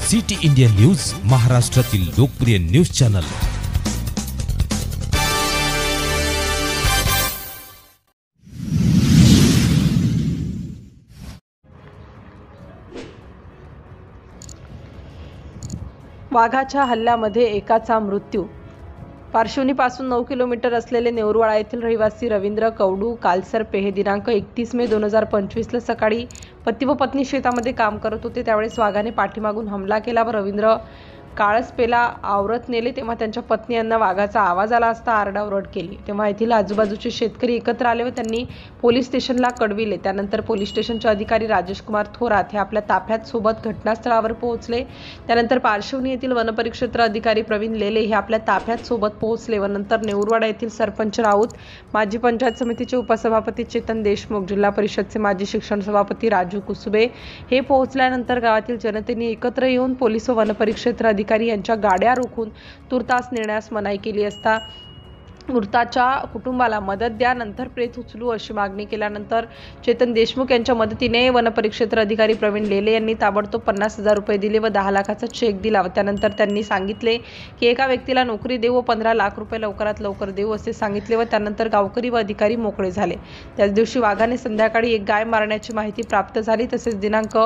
City India news, महाराष्ट्रातील लोकप्रिय news channel. वाघाच्या हल्ल्यामध्ये एकाचा मृत्यू। पार्श्वनीपासून 9 किलोमीटर असलेले नेऊरवाडा येथील रहिवासी रवींद्र कवडू कालसर्पे हे दिनांक 31 मे 2025 सकाळी पती व पत्नी शेतामध्ये काम करत होते। त्यावेळेस वाघाने पाठीमागून हमला केला व रवींद्र काळसपेला आवरत नेले। तेव्हा त्यांच्या पत्नी यांना वाघाचा आवाज आला असता आरडाओरड केली। तेव्हा येथील आजूबाजूचे शेतकरी एकत्र आले व त्यांनी पोलीस स्टेशनला कळविले। त्यानंतर पोलीस स्टेशनचे अधिकारी राजेश कुमार थोरात हे आपल्या ताफ्यात सोबत घटनास्थळावर पोहोचले। त्यानंतर पार्श्वनी येथील वनपरिक्षेत्र अधिकारी प्रवीण लेले हे आपल्या ताफ्यात सोबत पोहोचले व नंतर नेऊरवाडा येथील सरपंच राऊत, माजी पंचायत समितीचे उपसभापती चेतन देशमुख, जिल्हा परिषदचे माजी शिक्षण सभापती राजू कुसुबे हे पोहोचल्यानंतर गावातील जनतेने एकत्र येऊन पोलीस व वनपरिक्षेत्र अधिकारी यांच्या गाड्या रोखून तुर्तास नेण्यास मनाई केली असता मृताच्या कुटुंबाला मदत द्या, नंतर प्रेत उचलू अशी मागणी केल्यानंतर चेतन देशमुख यांच्या मदतीने वनपरिक्षेत्र अधिकारी प्रवीण लेले यांनी ताबडतोब 50,000 रुपये दिले व 10 लाखाचा चेक दिला व त्यानंतर त्यांनी सांगितले की एका व्यक्तीला नोकरी देऊ व 15 लाख रुपये लवकरात लवकर देऊ असे सांगितले व त्यानंतर गावकरी व अधिकारी मोकळे झाले। त्याच दिवशी वाघाने संध्याकाळी एक गाय मारण्याची माहिती प्राप्त झाली। तसेच दिनांक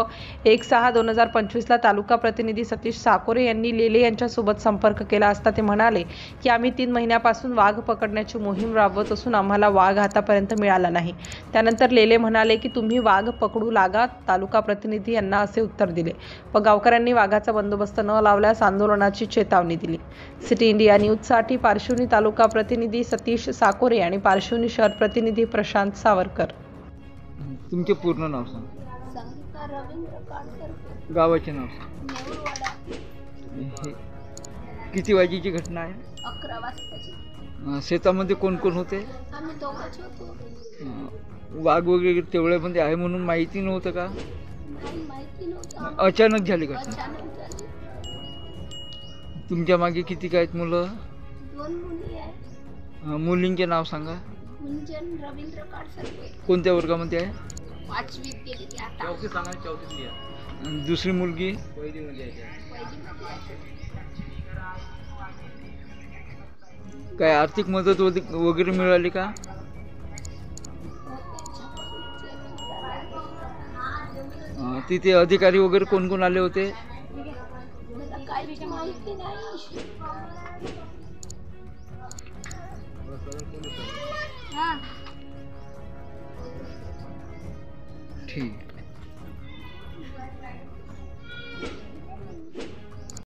1/6/2025 ला तालुका प्रतिनिधी सतीश साकोरे यांनी लेले यांच्यासोबत संपर्क केला असता ते म्हणाले की आम्ही 3 महिन्यापासून वाघ पकडण्याची मोहीम राबवत असून आम्हाला वाघ आतापर्यंत मिळाला नाही। त्यानंतर लेले म्हणाले की तुम्ही वाघ पकडू लागा। तालुका प्रतिनिधी यांना असे उत्तर दिले व गावकऱ्यांनी वाघाचा बंदोबस्त न लावल्यास आंदोलनाची चेतावणी दिली। सिटी इंडिया न्यूजसाठी पार्श्वनी तालुका प्रतिनिधी सतीश साकोरे आणि पार्श्वनी शहर प्रतिनिधी प्रशांत सावरकर। तुमचे पूर्ण नाव सांग। संगीता रवींद्र काळसर्पे, गावाचे नाव नेऊरवाडा। किती वाजेची घटना आहे? 11 वाजताची। शेतामध्ये कोण कोण होते? आम्ही दोघंच होतो। वाघ वगैरे तेवढ्यामध्ये आहे म्हणून माहिती नव्हतं का? नाही, माहिती नव्हतं। अचानक झाली घटना? अचानक झाली। तुमच्या मागे किती काय आहेत मुलं? 2 मुली आहेत। मुलींचे नाव सांगा। गुंजन रवींद्र काळसर्पे, कोणत्या वर्गामध्ये आहे? 5वीत गेली ती आता। दुसरी मुलगी? पहिलीमध्ये आहे। काय आर्थिक मदत वगैरे मिळाली का? तिथे अधिकारी वगैरे कोण कोण आले होते? मला काहीच माहिती नाही। ठीक।